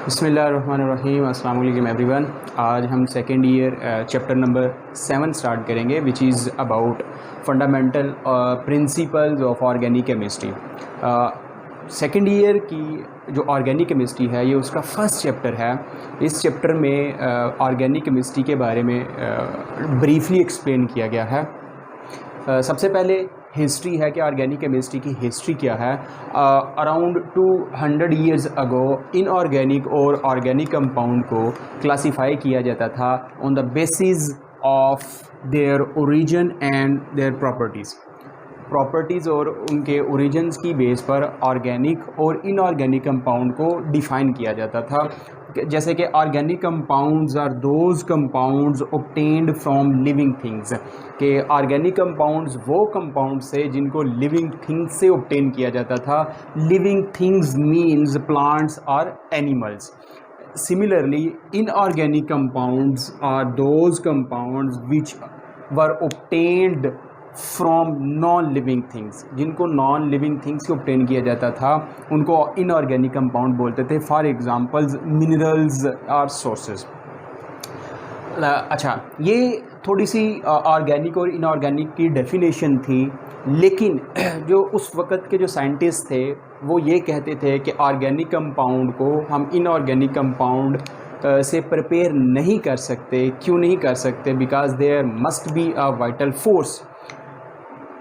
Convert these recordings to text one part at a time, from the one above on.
बिस्मिल्लाहिर्रहमानिर्रहीम, अस्सलाम वालेकुम एवरीवन। आज हम second year chapter number 7 start करेंगे, which is about fundamental principles of organic chemistry. Second year की जो ऑर्गेनिक केमिस्ट्री है, ये उसका फर्स्ट चैप्टर है। इस चैप्टर में ऑर्गेनिक केमिस्ट्री के बारे में ब्रीफली एक्सप्लेन किया गया है। सबसे पहले हिस्ट्री है कि ऑर्गेनिक केमिस्ट्री की हिस्ट्री क्या है। अराउंड 200 ईयर्स अगो इनऑर्गेनिक और ऑर्गेनिक कंपाउंड को क्लासिफाई किया जाता था on the basis of their origin and their properties और उनके ओरिजिन्स की बेस पर ऑर्गेनिक और इनऑर्गेनिक कंपाउंड को डिफ़ाइन किया जाता था। जैसे कि organic compounds are those compounds obtained from living things, के ऑर्गेनिक कंपाउंड्स वो कंपाउंड्स से जिनको लिविंग थिंग्स से ऑब्टेन किया जाता था। लिविंग थिंग्स मीन्स प्लांट्स और animals. Similarly, inorganic compounds are those compounds which were obtained from non living things, जिनको नॉन लिविंग थिंग्स से ऑब्टेन किया जाता था उनको इनऑर्गेनिक कंपाउंड बोलते थे। फॉर एग्जांपल्स मिनरल्स और सोर्सेज। अच्छा, ये थोड़ी सी ऑर्गेनिक और इनऑर्गेनिक की डेफिनेशन थी, लेकिन जो उस वक़्त के जो साइंटिस्ट थे वो ये कहते थे कि ऑर्गेनिक कंपाउंड को हम इनऑर्गेनिक कंपाउंड से प्रिपेयर नहीं कर सकते। क्यों नहीं कर सकते? Because there must be a vital force.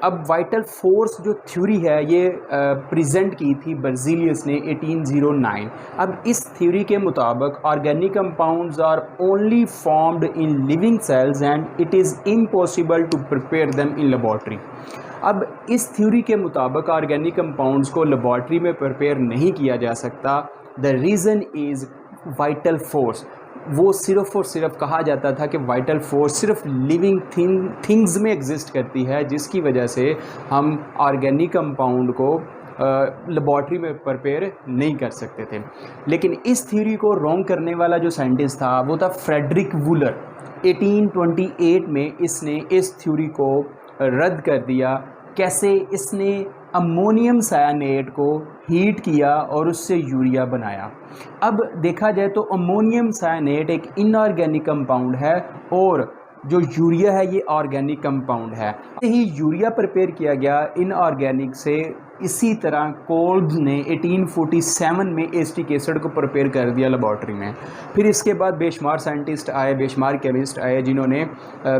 अब वाइटल फोर्स जो थ्योरी है ये प्रेजेंट की थी बर्ज़िलियस ने 1809। अब इस थ्योरी के मुताबिक organic compounds are only formed in living cells and it is impossible to prepare them in laboratory. अब इस थ्योरी के मुताबिक ऑर्गेनिक कंपाउंड्स को लेबॉर्ट्री में प्रिपेयर नहीं किया जा सकता। The reason is vital force. वो सिर्फ़ और सिर्फ कहा जाता था कि वाइटल फोर्स सिर्फ लिविंग थिंग्स में एग्जिस्ट करती है, जिसकी वजह से हम ऑर्गेनिक कंपाउंड को लेबॉर्ट्री में प्रिपेयर नहीं कर सकते थे। लेकिन इस थ्योरी को रॉन्ग करने वाला जो साइंटिस्ट था वो था फ्रेडरिक वूलर। 1828 में इसने इस थ्योरी को रद्द कर दिया। कैसे? इसने अमोनियम सायानेट को हीट किया और उससे यूरिया बनाया। अब देखा जाए तो अमोनियम सायानेट एक इनऑर्गेनिक कंपाउंड है और जो यूरिया है ये ऑर्गेनिक कंपाउंड है। ही यूरिया प्रिपेयर किया गया इनऑर्गेनिक से। इसी तरह कोल्ब्स ने 1847 में एसिटिक एसिड को प्रिपेयर कर दिया लेबॉर्ट्री में। फिर इसके बाद बेशुमार साइंटिस्ट आए, बेशुमार केमिस्ट आए, जिन्होंने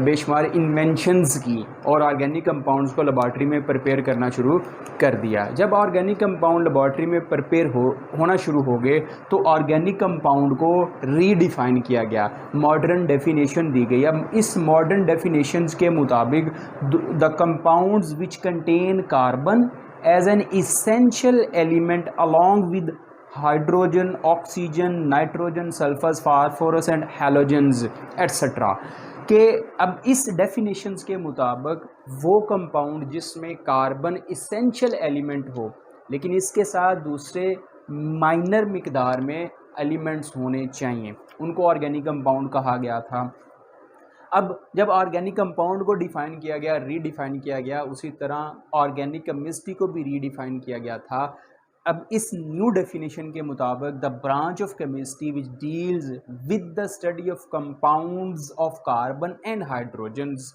बेशुमार इन्वेंशंस की और ऑर्गेनिक कंपाउंड्स को लेबॉर्ट्री में प्रिपेयर करना शुरू कर दिया। जब ऑर्गेनिक कंपाउंड लेबॉर्ट्री में प्रिपेयर होना शुरू हो गए तो ऑर्गेनिक कंपाउंड को रीडिफाइन किया गया, मॉडर्न डेफिनेशन दी गई। अब इस मॉडर्न डेफिनेशंस के मुताबिक the compounds which contain carbon as an essential element along with hydrogen, oxygen, nitrogen, sulfur, phosphorus and halogens etc. के अब इस डेफिनेशंस के मुताबिक वो कंपाउंड जिसमें कार्बन इसेंशियल एलिमेंट हो लेकिन इसके साथ दूसरे माइनर मिकदार में एलिमेंट्स होने चाहिए, उनको ऑर्गेनिक कंपाउंड कहा गया था। अब जब ऑर्गेनिक कंपाउंड को डिफ़ाइन किया गया, रीडिफ़ाइन किया गया, उसी तरह ऑर्गेनिक केमिस्ट्री को भी रीडिफ़ाइन किया गया था। अब इस न्यू डेफिनेशन के मुताबिक the branch of chemistry which deals with the study of compounds of carbon and hydrogens,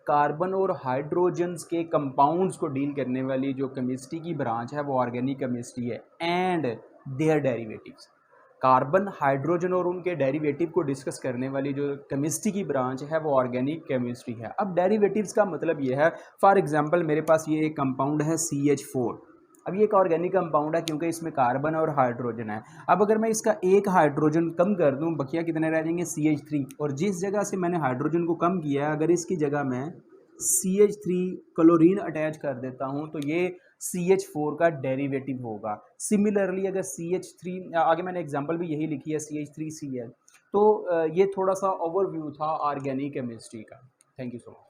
carbon और हाइड्रोजन्स के कंपाउंड्स को डील करने वाली जो केमिस्ट्री की ब्रांच है वो ऑर्गेनिक केमिस्ट्री है। And their derivatives, carbon, hydrogen और उनके डेरिवेटिव को डिस्कस करने वाली जो केमिस्ट्री की ब्रांच है वो ऑर्गेनिक केमिस्ट्री है। अब डेरिवेटिव्स का मतलब ये है, फॉर एग्जांपल मेरे पास ये एक कंपाउंड है CH4। अब ये एक ऑर्गेनिक कंपाउंड है क्योंकि इसमें कार्बन और हाइड्रोजन है। अब अगर मैं इसका एक हाइड्रोजन कम कर दूं, बकिया कितने रह जाएंगे? CH3। और जिस जगह से मैंने हाइड्रोजन को कम किया है, अगर इसकी जगह मैं CH3 क्लोरीन अटैच कर देता हूं तो ये CH4 का डेरिवेटिव होगा। सिमिलरली अगर CH3, आगे मैंने एग्जांपल भी यही लिखी है CH3Cl। तो ये थोड़ा सा ओवरव्यू था ऑर्गेनिक केमिस्ट्री का। Thank you so much.